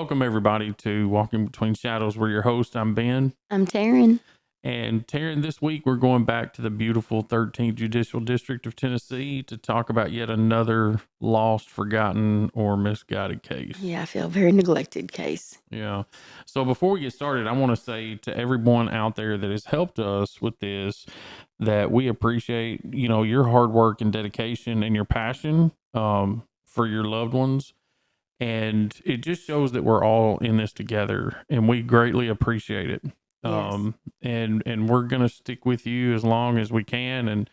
Welcome, everybody, to Walking Between Shadows. We're your host. I'm Ben. I'm Taryn. And Taryn, this week we're going back to the beautiful 13th Judicial District of Tennessee to talk about yet another lost, forgotten, or misguided case. Yeah, I feel very neglected case. Yeah. So before we get started, I want to say to everyone out there that has helped us with this that we appreciate, your hard work and dedication and your passion for your loved ones. And it just shows that we're all in this together, and we greatly appreciate it. Yes. And we're going to stick with you as long as we can and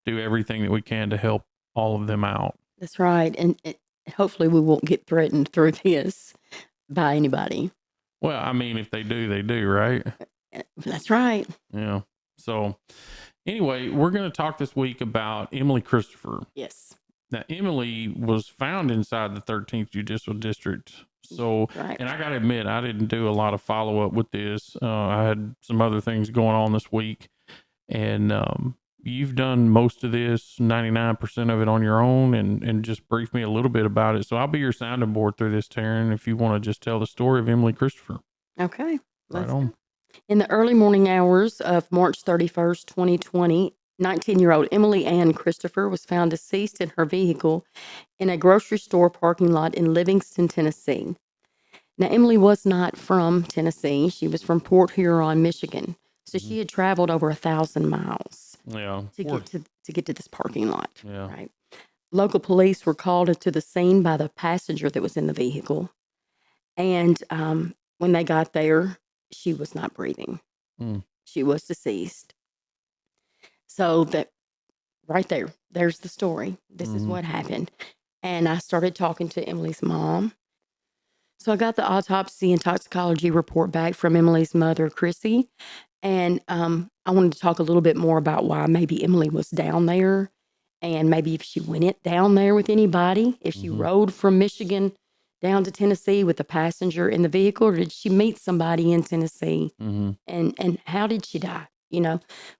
do everything that we can to help all of them out. That's right. And hopefully we won't get threatened through this by anybody. Well, I mean, if they do, right? That's right. Yeah. So anyway, we're going to talk this week about Emilee Christopher. Yes. Now, Emilee was found inside the 13th Judicial District. So, Right. and I got to admit, I didn't do a lot of follow up with this. I had some other things going on this week. And you've done most of this, 99% of it on your own, and just brief me a little bit about it. So I'll be your sounding board through this, Taryn, if you want to just tell the story of Emilee Christopher. Okay. Right on. In the early morning hours of March 31st, 2020, 19-year-old Emilee Ann Christopher was found deceased in her vehicle in a grocery store parking lot in Livingston, Tennessee. Now, Emilee was not from Tennessee. She was from Port Huron, Michigan. So she had traveled over 1,000 miles to get to this parking lot. Yeah. Right. Local police were called to the scene by the passenger that was in the vehicle. And when they got there, she was not breathing. She was deceased. So that right there's the story. This is what happened. And I started talking to Emilee's mom. So I got the autopsy and toxicology report back from Emilee's mother, Chrissy. And I wanted to talk a little bit more about why maybe Emilee was down there, and maybe if she went down there with anybody, if she rode from Michigan down to Tennessee with a passenger in the vehicle, or did she meet somebody in Tennessee? And how did she die?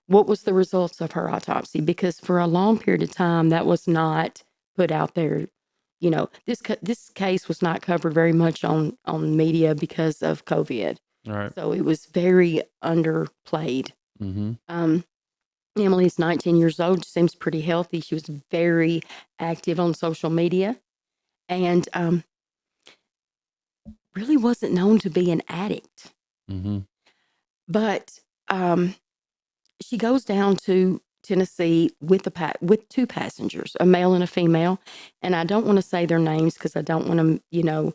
What was the results of her autopsy? Because for a long period of time, that was not put out there. This case was not covered very much on media because of COVID. Right. So it was very underplayed. Emilee's 19 years old. She seems pretty healthy. She was very active on social media, and really wasn't known to be an addict. But she goes down to Tennessee with two passengers, a male and a female. And I don't want to say their names because I don't want them,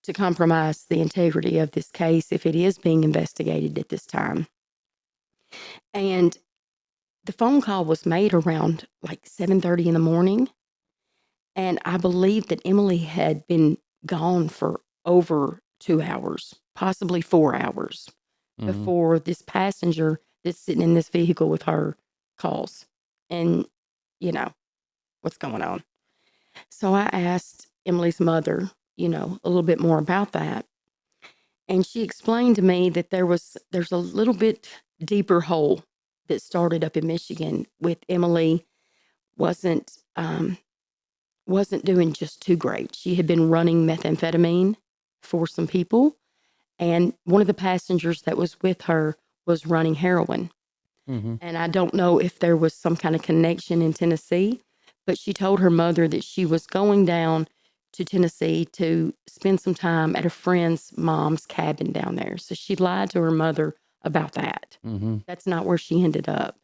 to compromise the integrity of this case if it is being investigated at this time. And the phone call was made around like 7:30 in the morning. And I believe that Emilee had been gone for over 2 hours, possibly 4 hours before this passenger that's sitting in this vehicle with her calls. And, what's going on? So I asked Emilee's mother, a little bit more about that. And she explained to me that there's a little bit deeper hole that started up in Michigan with Emilee wasn't doing just too great. She had been running methamphetamine for some people, and one of the passengers that was with her was running heroin. And I don't know if there was some kind of connection in Tennessee, but she told her mother that she was going down to Tennessee to spend some time at a friend's mom's cabin down there. So she lied to her mother about that. That's not where she ended up.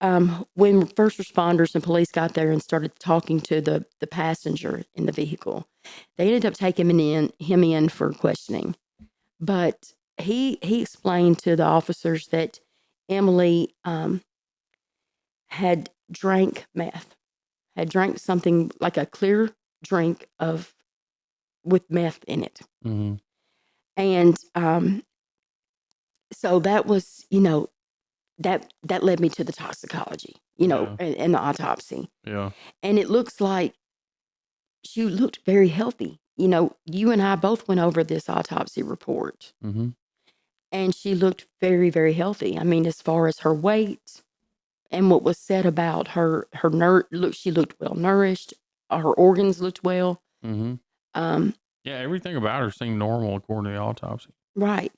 When first responders and police got there and started talking to the passenger in the vehicle, they ended up taking him in for questioning. But he explained to the officers that Emilee had drank meth, had drank something like a clear drink with meth in it. And so that was, that led me to the toxicology, and the autopsy. Yeah. And it looks like she looked very healthy. You and I both went over this autopsy report. And she looked very, very healthy. I mean, as far as her weight and what was said about her she looked well nourished. Her organs looked well. Yeah, everything about her seemed normal according to the autopsy. Right.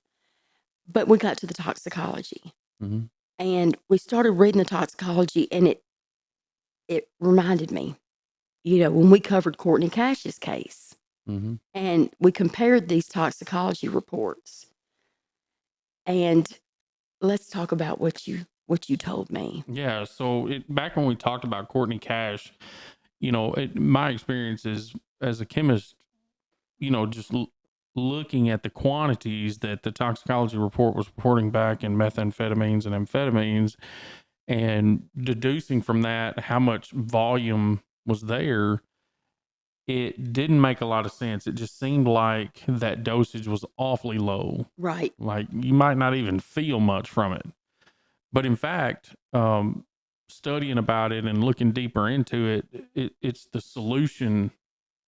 But we got to the toxicology Mhm. and we started reading the toxicology, and it reminded me, when we covered Courtney Cash's case Mhm. and we compared these toxicology reports. And let's talk about what you told me. Yeah, so back when we talked about Courtney Cash, my experience is as a chemist, just looking at the quantities that the toxicology report was reporting back in methamphetamines and amphetamines and deducing from that how much volume was there, it didn't make a lot of sense. It just seemed like that dosage was awfully low. Right. Like you might not even feel much from it. But in fact, studying about it and looking deeper into it's the solution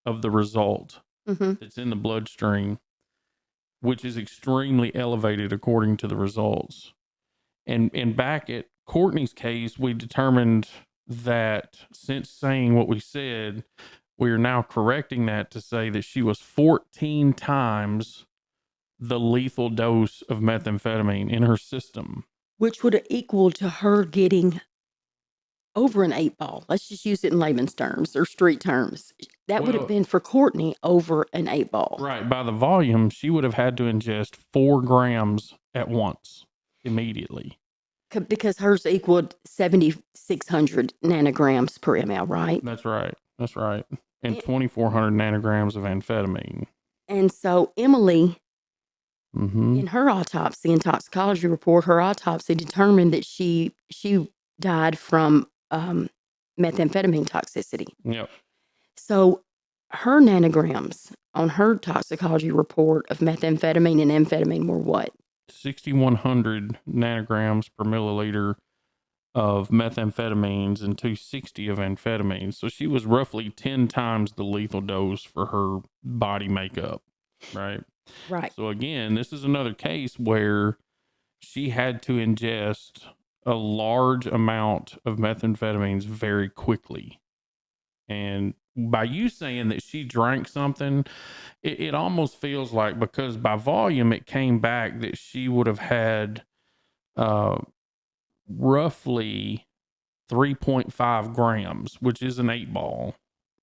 of the result Hmm. that's in the bloodstream, which is extremely elevated according to the results. And back at Courtney's case, we determined that since saying what we said, we are now correcting that to say that she was 14 times the lethal dose of methamphetamine in her system. Which would have equaled to her getting over an 8 ball. Let's just use it in layman's terms or street terms. That would have Well, been for Courtney over an 8 ball. right, by the volume, she would have had to ingest 4 grams at once, immediately. Because hers equaled 7,600 nanograms per ml, right? That's right. That's right. And And 2,400 nanograms of amphetamine. and so Emilee, Mm-hmm. in her autopsy and toxicology report, her autopsy determined that she died from methamphetamine toxicity. Yep. So her nanograms on her toxicology report of methamphetamine and amphetamine were what? 6,100 nanograms per milliliter of methamphetamines and 260 of amphetamines. So she was roughly 10 times the lethal dose for her body makeup, right? Right. So again, this is another case where she had to ingest a large amount of methamphetamines very quickly. And by you saying that she drank something, it almost feels like, because by volume it came back that she would have had uh, roughly 3.5 grams, which is an 8 ball,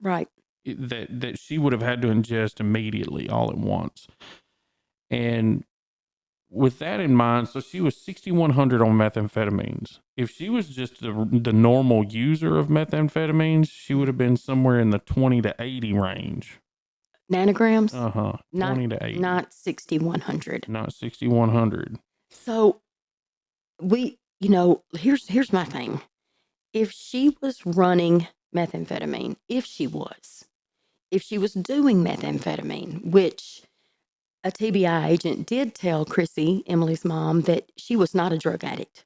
Right. that she would have had to ingest immediately all at once. And with that in mind, so she was 6,100 on methamphetamines. If she was just the normal user of methamphetamines, she would have been somewhere in the 20 to 80 range. Nanograms? Uh-huh. Not 20 to 80, not 6,100. not 6,100. So here's my thing. If she was running methamphetamine, if she was doing methamphetamine, which a TBI agent did tell Chrissy, Emilee's mom, that she was not a drug addict.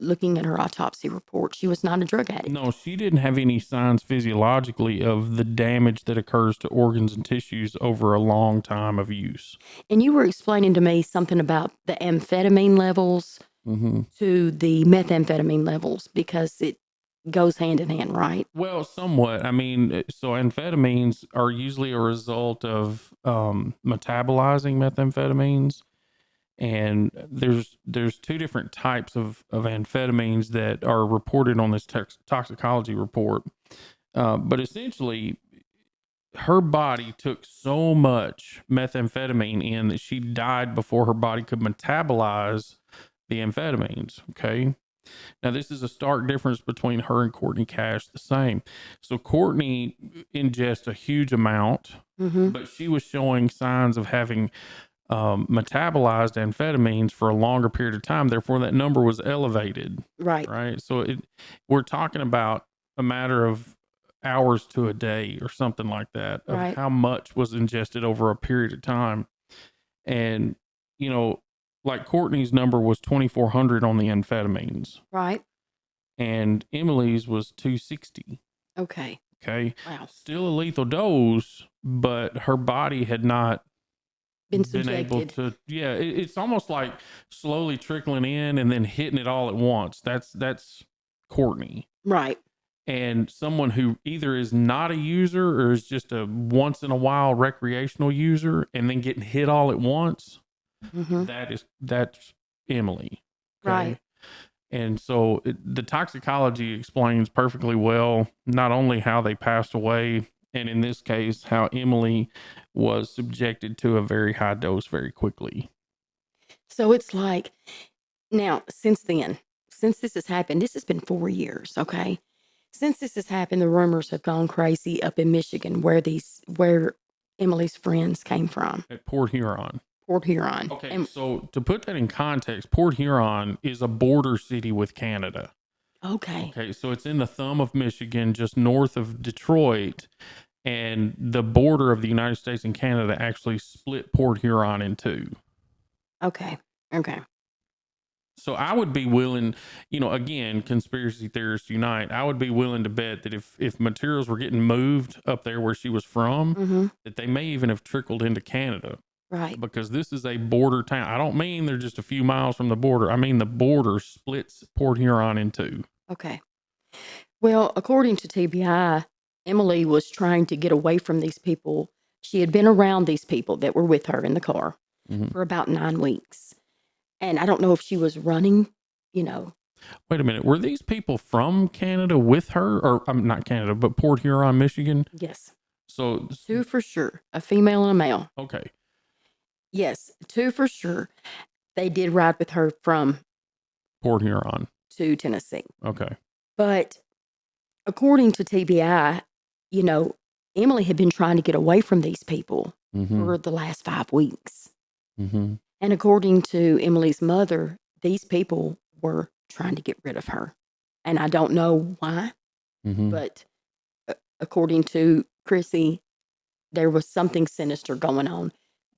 Looking at her autopsy report, she was not a drug addict. No, she didn't have any signs physiologically of the damage that occurs to organs and tissues over a long time of use. And you were explaining to me something about the amphetamine levels Mm-hmm. to the methamphetamine levels because it goes hand in hand, right? Well, somewhat. I mean, so amphetamines are usually a result of metabolizing methamphetamines, and there's two different types of amphetamines that are reported on this toxicology report. But essentially, her body took so much methamphetamine in that she died before her body could metabolize the amphetamines. Okay. Now, this is a stark difference between her and Courtney Cash, the same. So, Courtney ingests a huge amount, Mm-hmm. but she was showing signs of having metabolized amphetamines for a longer period of time. Therefore, that number was elevated, Right. right? So, we're talking about a matter of hours to a day or something like that of Right. how much was ingested over a period of time. And, you know, like Courtney's number was 2,400 on the amphetamines Right. and Emilee's was 260. Okay. Okay. Wow. Still a lethal dose, but her body had not Been been able subjected. to, yeah, it's almost like slowly trickling in and then hitting it all at once. That's Courtney. Right. And someone who either is not a user or is just a once in a while recreational user and then getting hit all at once, Mm-hmm. that's Emilee. Right. Okay. And so the toxicology explains perfectly well, not only how they passed away, and in this case, how Emilee was subjected to a very high dose very quickly. So it's like, now, since then, since this has happened, this has been 4 years, okay? Since this has happened, the rumors have gone crazy up in Michigan where Emilee's friends came from, At Port Huron. Port Huron. Okay, And so to put that in context, Port Huron is a border city with Canada. okay, Okay, so it's in the thumb of Michigan, just north of Detroit, and the border of the United States and Canada actually split Port Huron in two. okay, okay. So I would be willing, again, conspiracy theorists unite. I would be willing to bet that if materials were getting moved up there where she was from, Mm-hmm. that they may even have trickled into Canada Right. because this is a border town. I don't mean they're just a few miles from the border. I mean the border splits Port Huron in two. Okay. Well, according to TBI, Emilee was trying to get away from these people. She had been around these people that were with her in the car Mm-hmm. for about 9 weeks. And I don't know if she was running, you know. Wait a minute. Were these people from Canada with her? Or I'm not Canada, but Port Huron, Michigan? Yes. So, 2 for sure, a female and a male. okay. Yes, 2 for sure. They did ride with her from Port Huron. to Tennessee. Okay. But according to TBI, you know, Emilee had been trying to get away from these people Mm-hmm. for the last 5 weeks. Mm-hmm. And according to Emilee's mother, these people were trying to get rid of her. And I don't know why, Mm-hmm. but according to Chrissy, there was something sinister going on,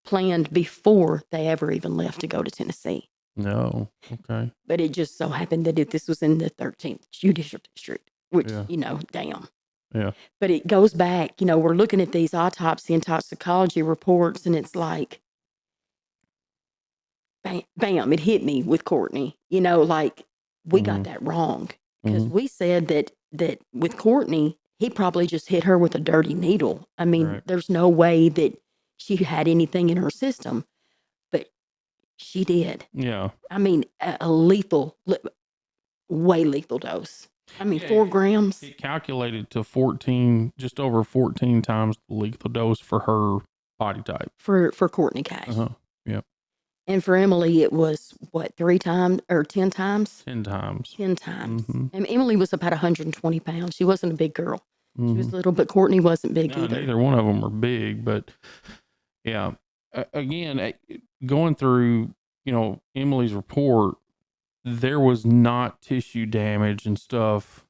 planned before they ever even left to go to Tennessee. No. Okay. But it just so happened that this was in the 13th Judicial District, which, Yeah. Damn. Yeah. But it goes back, we're looking at these autopsy and toxicology reports, and it's like, bam, bam, it hit me with Courtney. Like, we got that wrong because we said that with Courtney, he probably just hit her with a dirty needle. I mean, Right. there's no way that she had anything in her system, but she did. Yeah. I mean, a lethal, way lethal dose. I mean, Yeah, 4 grams It calculated to 14, just over 14 times the lethal dose for her body type. for Courtney Cash. Uh-huh. Yeah. And for Emilee, it was what, 3 times or 10 times? 10 times. 10 times. Mm-hmm. And Emilee was about 120 pounds. She wasn't a big girl. Mm-hmm. She was little, but Courtney wasn't big No, either. neither one of them were big, but yeah. Again, going through, Emilee's report, there was not tissue damage and stuff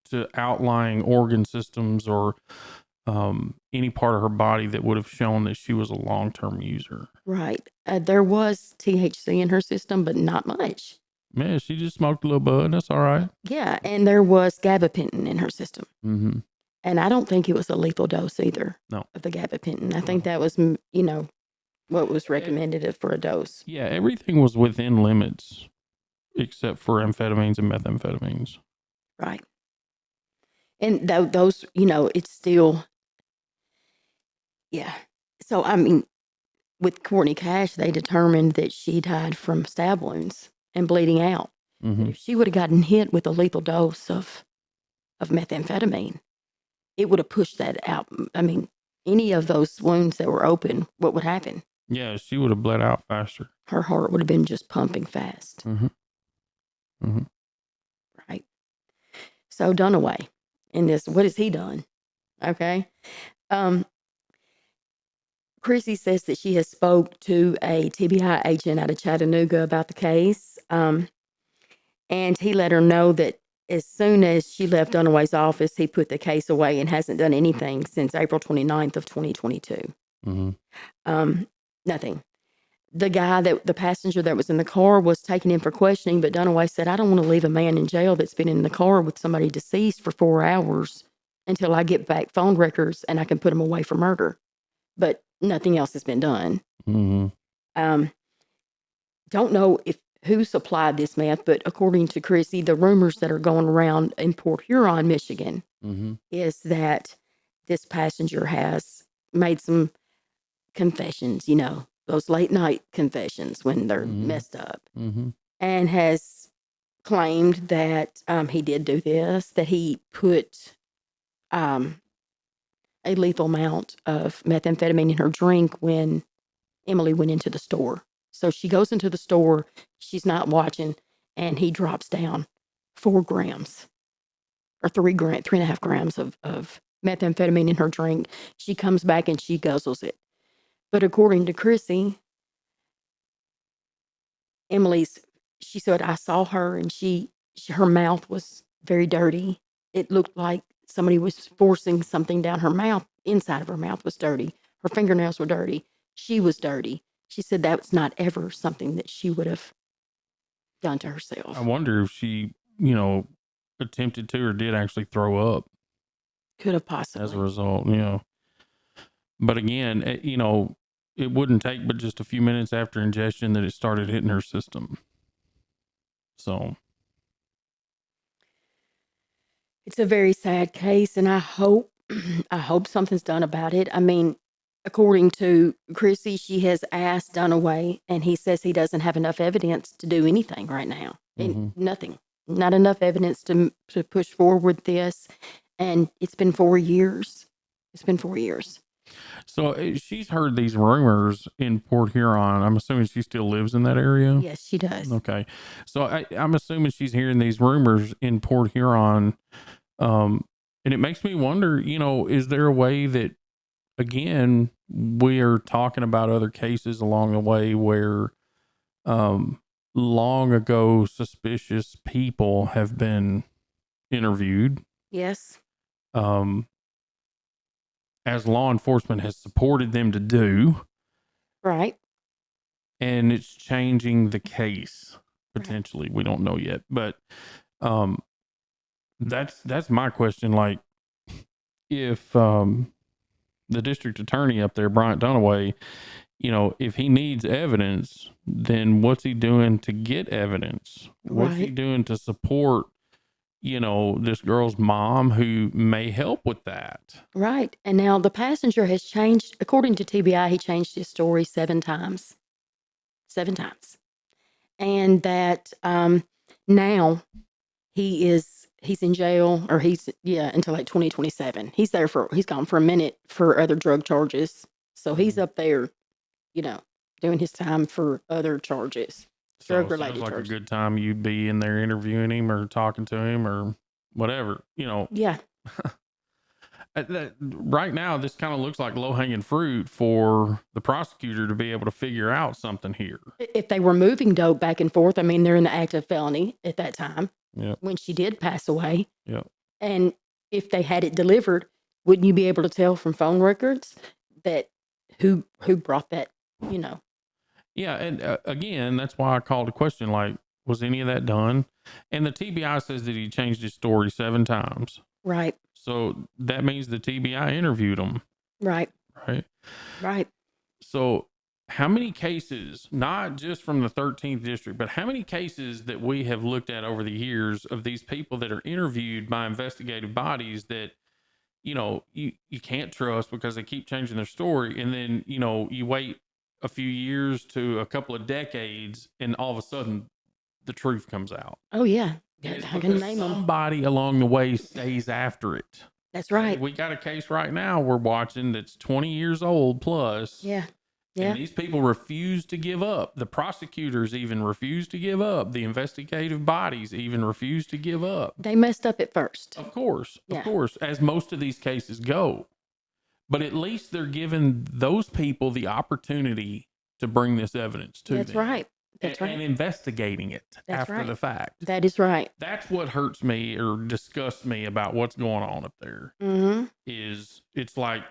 to outlying organ systems or any part of her body that would have shown that she was a long-term user. Right. There was THC in her system, but not much. Man, she just smoked a little bud. That's all right. Yeah. And there was gabapentin in her system. Mm-hmm. And I don't think it was a lethal dose either. No. Of the gabapentin. I think that was, what was recommended for a dose. Yeah, everything was within limits except for amphetamines and methamphetamines. Right. And those, it's still, yeah. So, I mean, with Courtney Cash, they determined that she died from stab wounds and bleeding out. Mm-hmm. If she would have gotten hit with a lethal dose of methamphetamine, it would have pushed that out. I mean, any of those wounds that were open, what would happen? Yeah, she would have bled out faster. Her heart would have been just pumping fast. Mm-hmm. Mm-hmm. Right. So Dunaway in this, what has he done? Okay. Chrissy says that she has spoke to a TBI agent out of Chattanooga about the case. And he let her know that as soon as she left Dunaway's office, he put the case away and hasn't done anything since April 29th of 2022. Mm-hmm. Nothing. The passenger that was in the car was taken in for questioning, but Dunaway said, I don't want to leave a man in jail that's been in the car with somebody deceased for 4 hours until I get back phone records and I can put him away for murder. But nothing else has been done. Mm-hmm. Don't know if who supplied this meth, but according to Chrissy, the rumors that are going around in Port Huron, Michigan, is that this passenger has made some confessions, those late night confessions when they're messed up, and has claimed that he did do this, that he put a lethal amount of methamphetamine in her drink when Emilee went into the store. So she goes into the store, she's not watching, and he drops down 4 grams or 3.5 grams of methamphetamine in her drink. She comes back and she guzzles it. But according to Chrissy, she said, I saw her and her mouth was very dirty. It looked like somebody was forcing something down her mouth. Inside of her mouth was dirty. Her fingernails were dirty. She was dirty. She said that was not ever something that she would have done to herself. I wonder if she, attempted to or did actually throw up. Could have possibly. As a result, But again, it wouldn't take but just a few minutes after ingestion that it started hitting her system. So it's a very sad case, and I hope something's done about it. I mean, according to Chrissy, she has asked Dunaway, and he says he doesn't have enough evidence to do anything right now. Nothing. Not enough evidence to push forward this. And it's been 4 years. It's been 4 years. So she's heard these rumors in Port Huron. I'm assuming she still lives in that area? Yes, she does. Okay. So I'm assuming she's hearing these rumors in Port Huron. And it makes me wonder, is there a way that, again, we are talking about other cases along the way where long ago suspicious people have been interviewed? Yes. As law enforcement has supported them to do. Right. And it's changing the case potentially. Right. We don't know yet, but that's my question. Like, if the district attorney up there, Bryant Dunaway, if he needs evidence, then what's he doing to get evidence? What's he doing to support this girl's mom who may help with that? Right. And now the passenger has changed, according to TBI, he changed his story 7 times. 7 times. And that now he's in jail, or until like 2027. He's gone for a minute for other drug charges. So he's up there, doing his time for other charges. Drug related like charges. A good time you'd be in there interviewing him or talking to him or whatever, Yeah. Right now, this kind of looks like low hanging fruit for the prosecutor to be able to figure out something here. If they were moving dope back and forth, I mean, they're in the active felony at that time. Yep. When she did pass away. Yep. And if they had it delivered, wouldn't you be able to tell from phone records that who brought that, Yeah. And again, that's why I called the question, like, was any of that done? And the TBI says that he changed his story 7 times. Right. So that means the TBI interviewed him. Right. Right. Right. So how many cases, not just from the 13th District, but how many cases that we have looked at over the years of these people that are interviewed by investigative bodies that, you can't trust because they keep changing their story. And then, you wait a few years to a couple of decades and all of a sudden the truth comes out. Oh, yeah. I can name them. Somebody along the way stays after it. That's right. We got a case right now we're watching that's 20 years old plus. Yeah. Yeah. And these people refuse to give up. The prosecutors even refuse to give up. The investigative bodies even refuse to give up. They messed up at first. Of course, as most of these cases go. But at least they're giving those people the opportunity to bring this evidence to them. That's right. That's right. And investigating it after the fact. That is right. That's what hurts me or disgusts me about what's going on up there. Is it's like,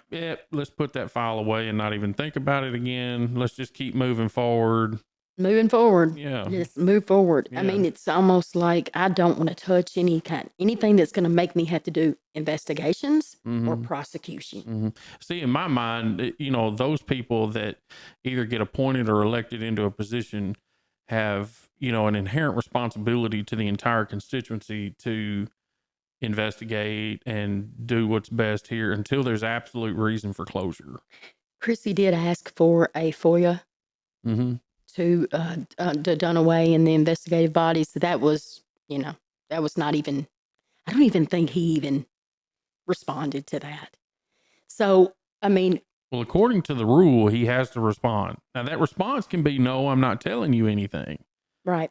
let's put that file away and not even think about it again. Let's just keep moving forward. Yeah. Just move forward. Yeah. I mean, it's almost like I don't want to touch anything that's going to make me have to do investigations or prosecution. See, in my mind, those people that either get appointed or elected into a position have, an inherent responsibility to the entire constituency to investigate and do what's best here until there's absolute reason for closure. Chrissy did ask for a FOIA Mm-hmm. to Dunaway and the investigative bodies. So that was, that was not even, I don't even think he even responded to that. So, I mean, Well, according to the rule, he has to respond. Now, that response can be, no, I'm not telling you anything. right.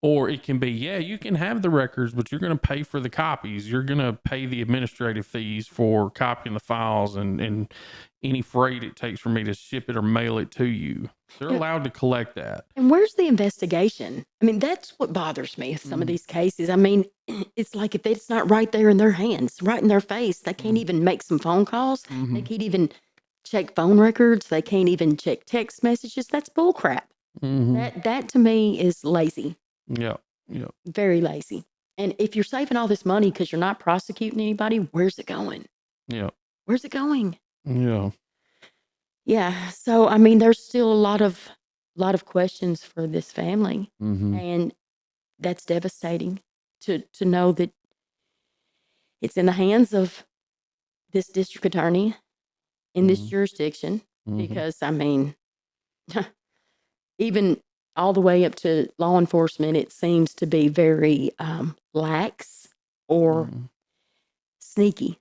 Or it can be, yeah, you can have the records, but you're going to pay for the copies. You're going to pay the administrative fees for copying the files and any freight it takes for me to ship it or mail it to you. They're allowed to collect that. And where's the investigation? I mean, that's what bothers me with some of these cases. I mean, it's like if it's not right there in their hands, right in their face, they can't even make some phone calls. Mm-hmm. They can't even check phone records. They can't even check text messages. That's bullcrap. Mm-hmm. That to me is lazy. Yeah. Yeah. Very lazy. And if you're saving all this money because you're not prosecuting anybody, where's it going? Yeah. Where's it going? Yeah. Yeah. So I mean, there's still a lot of questions for this family, Mm-hmm. and that's devastating to know that it's in the hands of this district attorney in this jurisdiction. Mm-hmm. Because I mean, even all the way up to law enforcement, it seems to be very lax or sneaky.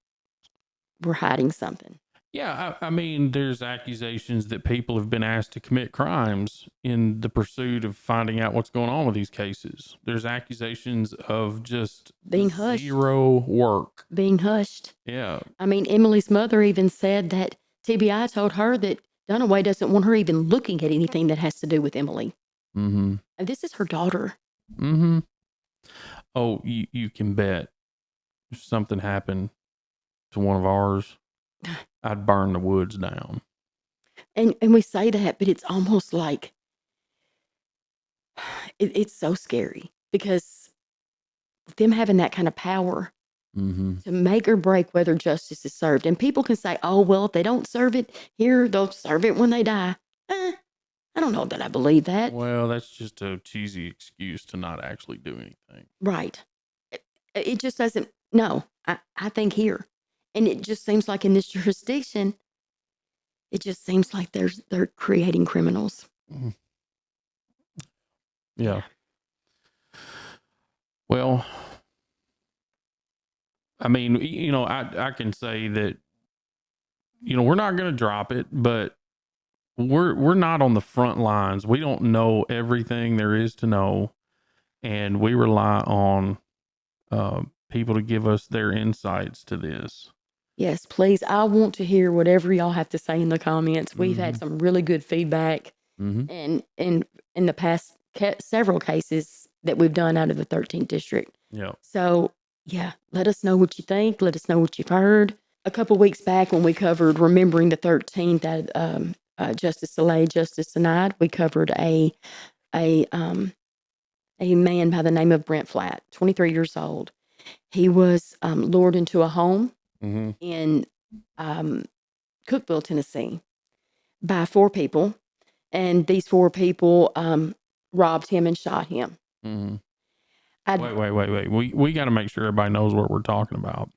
We're hiding something. Yeah, I mean, there's accusations that people have been asked to commit crimes in the pursuit of finding out what's going on with these cases. There's accusations of just Being hushed. zero work. Being hushed. Yeah. I mean, Emilee's mother even said that TBI told her that Dunaway doesn't want her even looking at anything that has to do with Emilee. Mm-hmm. And this is her daughter. Mm-hmm. Oh, you can bet if something happened to one of ours, I'd burn the woods down. And we say that, but it's almost like it's so scary because them having that kind of power to make or break whether justice is served. And people can say, oh, well, if they don't serve it here, they'll serve it when they die. I don't know that I believe that. Well, that's just a cheesy excuse to not actually do anything. Right. It just doesn't, no, I think here. And it just seems like in this jurisdiction, it just seems like they're creating criminals. Yeah. Well, I mean, I can say that, we're not going to drop it, but we're not on the front lines. We don't know everything there is to know, and we rely on people to give us their insights to this. Yes, please. I want to hear whatever y'all have to say in the comments. We've had some really good feedback, and in the past several cases that we've done out of the 13th District. Yeah. So yeah, let us know what you think. Let us know what you've heard. A couple weeks back when we covered Remembering the 13th at Justice Delayed, Justice Denied, we covered a man by the name of Brent Flatt, 23 years old. He was lured into a home in Cookeville, Tennessee, by 4 people, and these 4 people robbed him and shot him. Wait. We got to make sure everybody knows what we're talking about.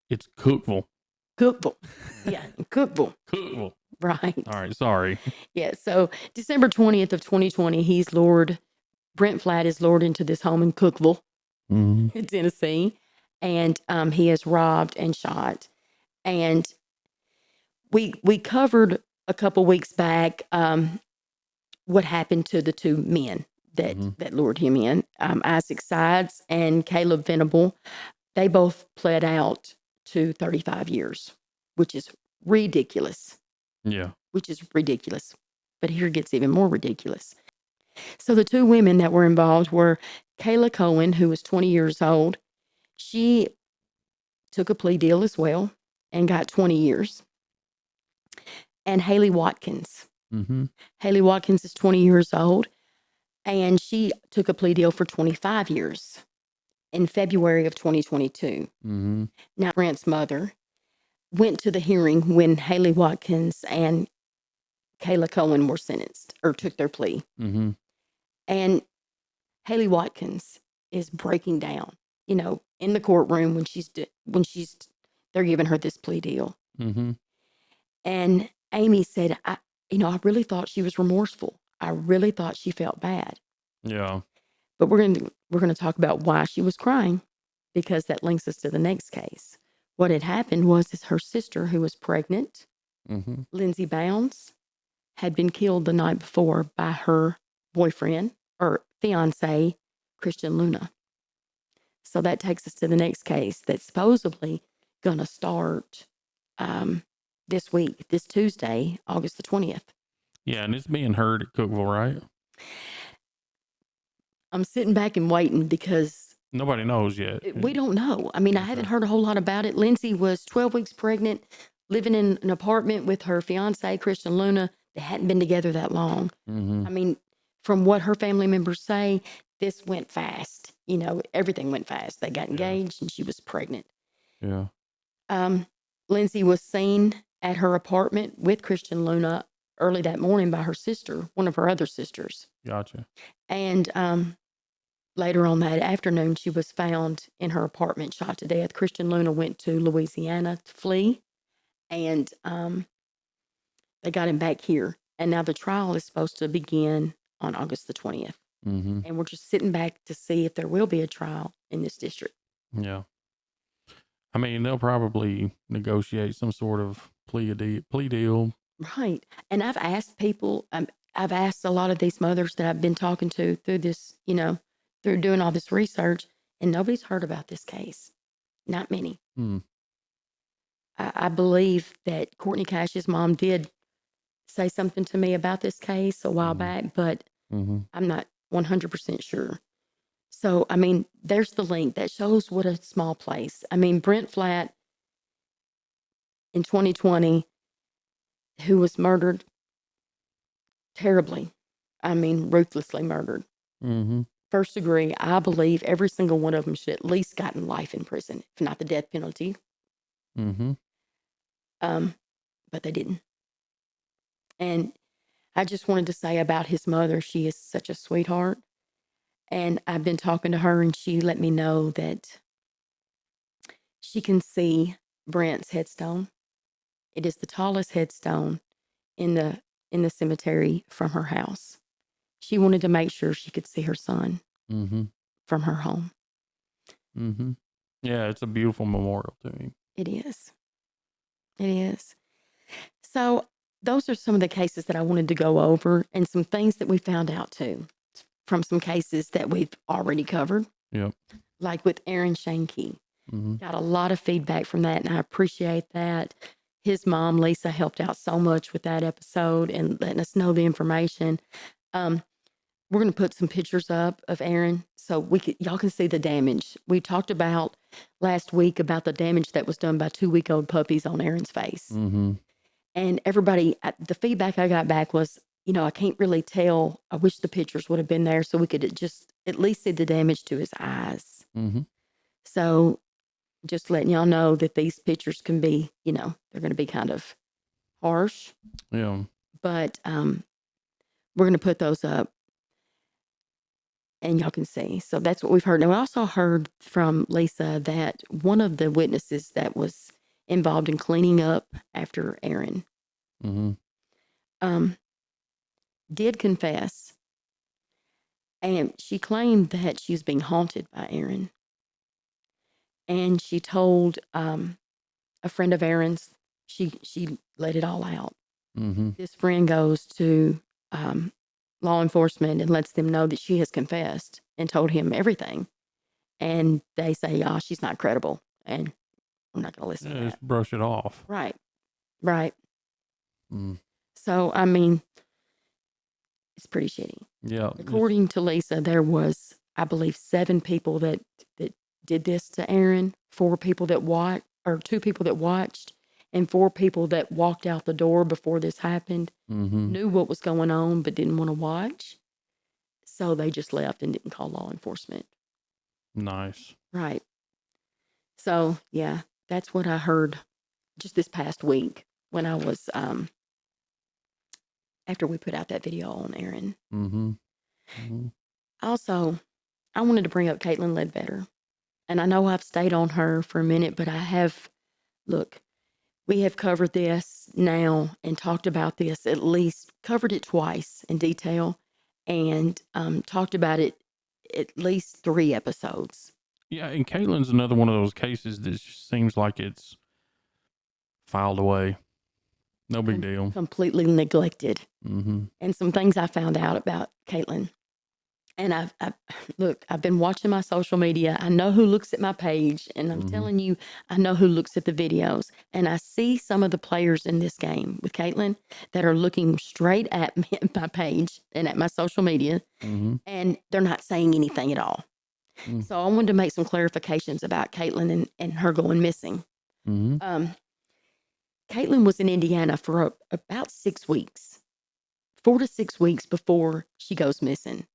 It's Cookeville. Yeah, Cookeville. Cookeville. Right. All right, sorry. Yeah, so December 20th of 2020, Brent Flatt is lured into this home in Cookeville, Tennessee, and he is robbed and shot. And we covered a couple weeks back what happened to the 2 men that lured him in, Isaac Sides and Caleb Venable. They both pled out to 35 years, which is ridiculous. Yeah. Which is ridiculous. But here it gets even more ridiculous. So the 2 women that were involved were Kayla Cohen, who was 20 years old. She took a plea deal as well and got 20 years. And Haley Watkins. Haley Watkins is 20 years old, and she took a plea deal for 25 years in February of 2022. Now, Brent's mother went to the hearing when Haley Watkins and Kayla Cohen were sentenced or took their plea. And Haley Watkins is breaking down, in the courtroom when they're giving her this plea deal. Mm-hmm. And Amy said, I really thought she was remorseful. I really thought she felt bad. Yeah. But we're going to talk about why she was crying, because that links us to the next case. What had happened was her sister, who was pregnant, Mm-hmm. Lindsay Bounds, had been killed the night before by her boyfriend or fiance, Christian Luna. So that takes us to the next case that's supposedly going to start this week, this Tuesday, August the 20th. Yeah, and it's being heard at Cookeville, right? I'm sitting back and waiting because Nobody knows yet. we don't know. I mean, I haven't heard a whole lot about it. Lindsay was 12 weeks pregnant, living in an apartment with her fiance, Christian Luna. They hadn't been together that long. Mm-hmm. I mean, from what her family members say, this went fast. Everything went fast. They got engaged and she was pregnant. Yeah. Lindsay was seen at her apartment with Christian Luna early that morning by her sister, one of her other sisters. Gotcha. And later on that afternoon, she was found in her apartment, shot to death. Christian Luna went to Louisiana to flee, and they got him back here. And now the trial is supposed to begin on August the 20th. Mm-hmm. And we're just sitting back to see if there will be a trial in this district. Yeah. I mean, they'll probably negotiate some sort of plea deal. Right. And I've asked people, I've asked a lot of these mothers that I've been talking to through this, through doing all this research, and nobody's heard about this case. Not many. Hmm. I believe that Courtney Cash's mom did say something to me about this case a while back, but Mm-hmm. I'm not 100% sure. So, I mean, there's the link that shows what a small place. I mean, Brent Flatt in 2020, who was murdered terribly. I mean, ruthlessly murdered. Mm-hmm. First degree, I believe every single one of them should at least gotten life in prison, if not the death penalty. Mm-hmm. But they didn't. And I just wanted to say about his mother, she is such a sweetheart. And I've been talking to her, and she let me know that she can see Brent's headstone. It is the tallest headstone in the cemetery from her house. She wanted to make sure she could see her son Mm-hmm. from her home. Mm-hmm. Yeah, it's a beautiful memorial to him. It is. It is. So those are some of the cases that I wanted to go over, and some things that we found out too from some cases that we've already covered. Yep. Like with Aaron Shankey. Mm-hmm. Got a lot of feedback from that, and I appreciate that. His mom, Lisa, helped out so much with that episode and letting us know the information. We're going to put some pictures up of Aaron so y'all can see the damage. We talked about last week about the damage that was done by 2-week-old puppies on Aaron's face. Mm-hmm. And everybody, the feedback I got back was, I can't really tell. I wish the pictures would have been there so we could just at least see the damage to his eyes. Mm-hmm. So just letting y'all know that these pictures can be, they're going to be kind of harsh. Yeah. But we're going to put those up and y'all can see. So that's what we've heard. And we also heard from Lisa that one of the witnesses that was involved in cleaning up after Aaron Mm-hmm. did confess. And she claimed that she was being haunted by Aaron. And she told a friend of Aaron's, she let it all out. Mm-hmm. This friend goes to law enforcement and lets them know that she has confessed and told him everything. And they say, oh, she's not credible. And I'm not going to listen to that. Just brush it off. Right. Right. Mm. So, I mean, it's pretty shitty. Yeah. According to Lisa, there was, I believe, 7 people that did this to Aaron, 4 people that watched, or 2 people that watched, and 4 people that walked out the door before this happened, knew what was going on, but didn't want to watch. So they just left and didn't call law enforcement. Nice. Right. So, yeah, that's what I heard just this past week when I was, after we put out that video on Aaron. Mm-hmm. Mhm. Also, I wanted to bring up Caitlin Ledbetter. And I know I've stayed on her for a minute, but look, we have covered this now and talked about this, at least covered it twice in detail, and talked about it at least 3 episodes. Yeah, and Caitlin's another one of those cases that just seems like it's filed away. No big deal. Completely neglected. Mm-hmm. And some things I found out about Caitlin. And I've been watching my social media. I know who looks at my page, and I'm telling you, I know who looks at the videos. And I see some of the players in this game with Caitlin that are looking straight at me, my page and at my social media, Mm-hmm. and they're not saying anything at all. Mm-hmm. So I wanted to make some clarifications about Caitlin and her going missing. Mm-hmm. Caitlin was in Indiana for about 6 weeks, 4 to 6 weeks before she goes missing.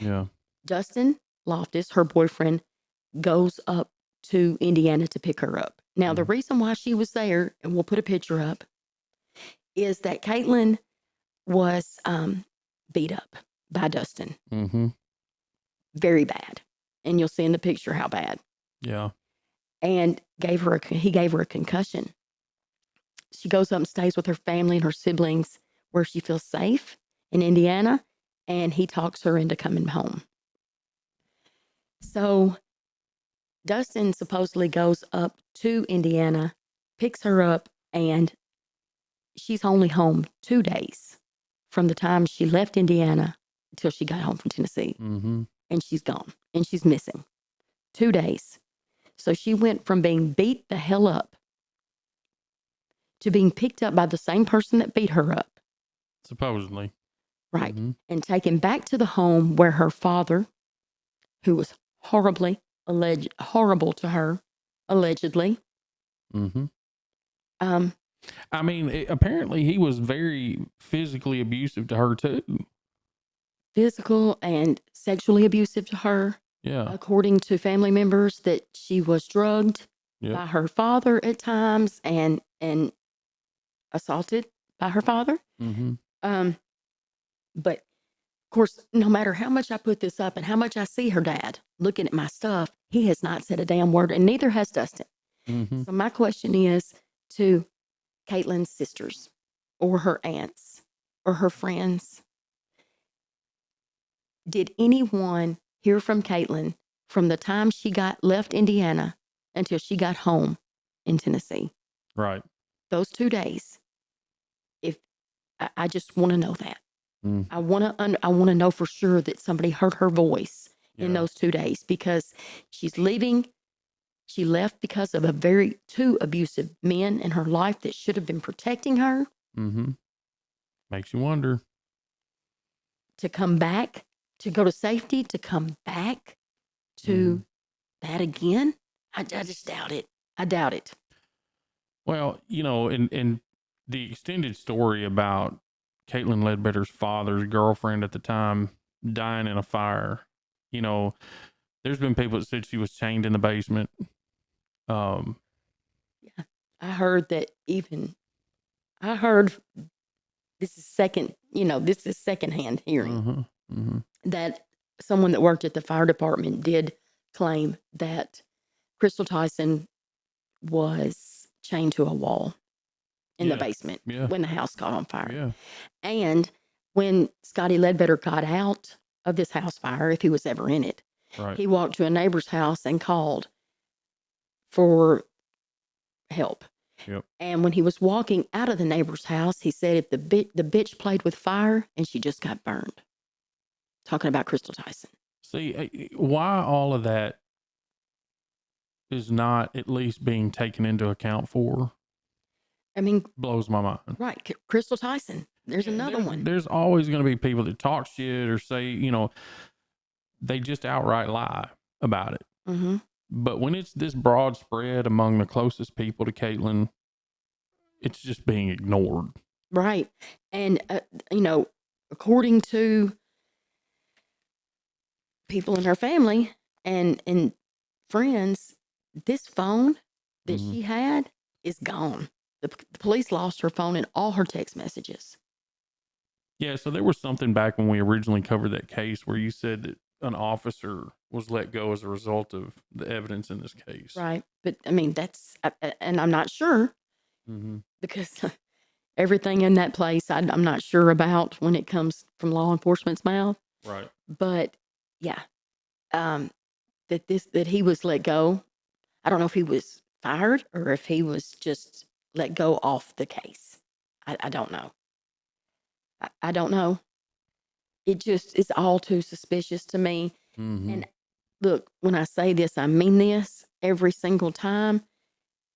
Yeah. Dustin Loftus, her boyfriend, goes up to Indiana to pick her up. Now, the reason why she was there, and we'll put a picture up, is that Caitlin was beat up by Dustin. Mm-hmm. Very bad. And you'll see in the picture how bad. Yeah. And he gave her a concussion. She goes up and stays with her family and her siblings where she feels safe in Indiana, and he talks her into coming home. So Dustin supposedly goes up to Indiana, picks her up, and she's only home 2 days from the time she left Indiana until she got home from Tennessee. Mm-hmm. And she's gone and she's missing 2 days. So she went from being beat the hell up to being picked up by the same person that beat her up. Supposedly. Right. Mm-hmm. And taken back to the home where her father, who was horrible to her, allegedly. Mm-hmm. Um, I mean, apparently he was very physically abusive to her too. Physical and sexually abusive to her. Yeah. According to family members, that she was drugged by her father at times and assaulted by her father. Mm-hmm. But of course, no matter how much I put this up and how much I see her dad looking at my stuff, he has not said a damn word, and neither has Dustin. Mm-hmm. So my question is to Caitlin's sisters or her aunts or her friends. Did anyone hear from Caitlin from the time she left Indiana until she got home in Tennessee? Right. Those 2 days. If I just want to know that. Mm. I want to know for sure that somebody heard her voice in those 2 days, because she's leaving. She left because of two abusive men in her life that should have been protecting her. Mm-hmm. Makes you wonder. To come back, to go to safety, to come back to that again. I just doubt it. I doubt it. Well, in the extended story about Caitlin Ledbetter's father's girlfriend at the time dying in a fire, there's been people that said she was chained in the basement. Yeah. I heard this is secondhand hearing that someone that worked at the fire department did claim that Crystal Tyson was chained to a wall in the basement when the house caught on fire. Yeah. And when Scotty Ledbetter got out of this house fire, if he was ever in it, he walked to a neighbor's house and called for help. Yep. And when he was walking out of the neighbor's house, he said, if the bitch played with fire and she just got burned. Talking about Crystal Tyson. See, why all of that is not at least being taken into account for? I mean, blows my mind. Right. Crystal Tyson. There's another one. There's always going to be people that talk shit or say, they just outright lie about it. Mm-hmm. But when it's this broad spread among the closest people to Caitlin, it's just being ignored. Right. And, according to people in her family and friends, this phone that she had is gone. The police lost her phone and all her text messages. Yeah, so there was something back when we originally covered that case where you said that an officer was let go as a result of the evidence in this case. Right. But I mean, that's, and I'm not sure Mm-hmm. because everything in that place, I'm not sure about when it comes from law enforcement's mouth. Right. But yeah, um, that he was let go. I don't know if he was fired or if he was just let go off the case. I don't know. I don't know. It just is all too suspicious to me. Mm-hmm. And look, when I say this, I mean this every single time.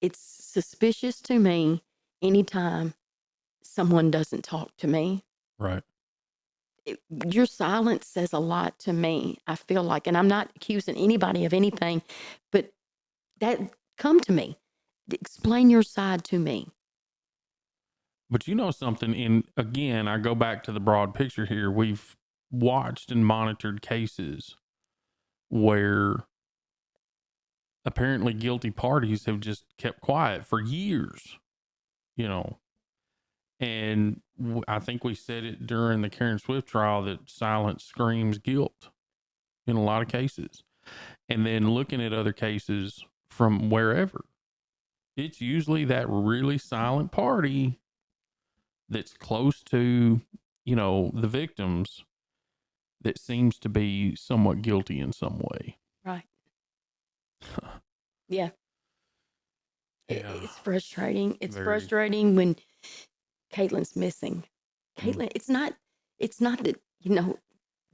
It's suspicious to me anytime someone doesn't talk to me. Right. Your silence says a lot to me. I feel like, and I'm not accusing anybody of anything, but that come to me. Explain your side to me. But you know something, in again, I go back to the broad picture here. We've watched and monitored cases where apparently guilty parties have just kept quiet for years, you know. And I think we said it during the Karen Swift trial that silence screams guilt in a lot of cases. And then looking at other cases from wherever, it's usually that really silent party that's close to, the victims that seems to be somewhat guilty in some way. Right. Yeah. Yeah, It's frustrating. It's very. frustrating when Caitlin's missing. Mm, Caitlin, it's not that,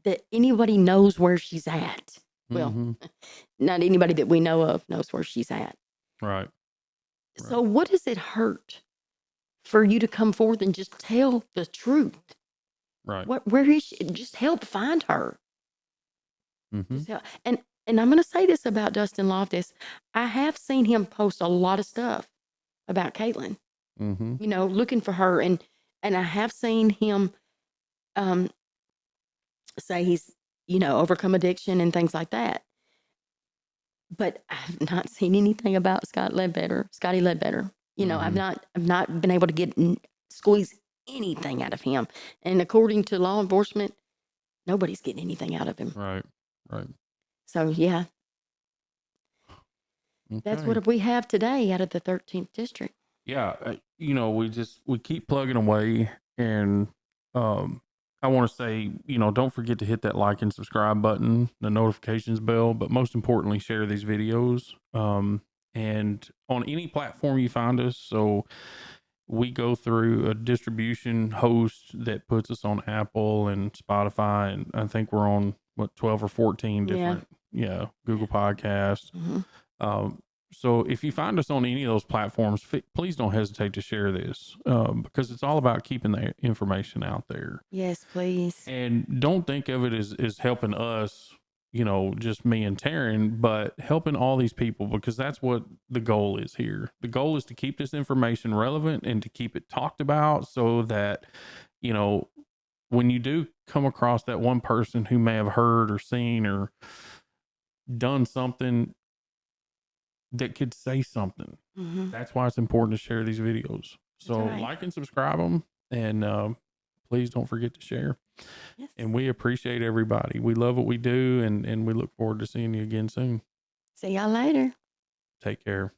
that anybody knows where she's at. Well, mm-hmm. not anybody that we know of knows where she's at. Right, So right, what does it hurt for you to come forth and just tell the truth? right. Where is she? Just help find her. Mm-hmm. Just help. And I'm going to say this about Dustin Loftus. I have seen him post a lot of stuff about Caitlin, Mm-hmm. looking for her, and I have seen him um, say he's overcome addiction and things like that. But I've not seen anything about Scotty Ledbetter. Mm-hmm. I've not been able to squeeze anything out of him. And according to law enforcement, nobody's getting anything out of him. Right, right. So yeah, that's Okay. what we have today out of the 13th district. Yeah, we keep plugging away, and um I want to say, don't forget to hit that like and subscribe button, the notifications bell, but most importantly, share these videos, and on any platform you find us. So we go through a distribution host that puts us on Apple and Spotify, and I think we're on 12 or 14 Yeah. different, Google Podcasts. Hmm. um, so if you find us on any of those platforms, please don't hesitate to share this, because it's all about keeping the information out there. Yes, please. And don't think of it as helping us, just me and Taryn, but helping all these people, because that's what the goal is here. The goal is to keep this information relevant and to keep it talked about so that, you know, when you do come across that one person who may have heard or seen or done something that could say something. Hmm. That's why it's important to share these videos. That's So right. like and subscribe them, and please don't forget to share. Yes. And we appreciate everybody. We love what we do, and we look forward to seeing you again soon. See y'all later. Take care.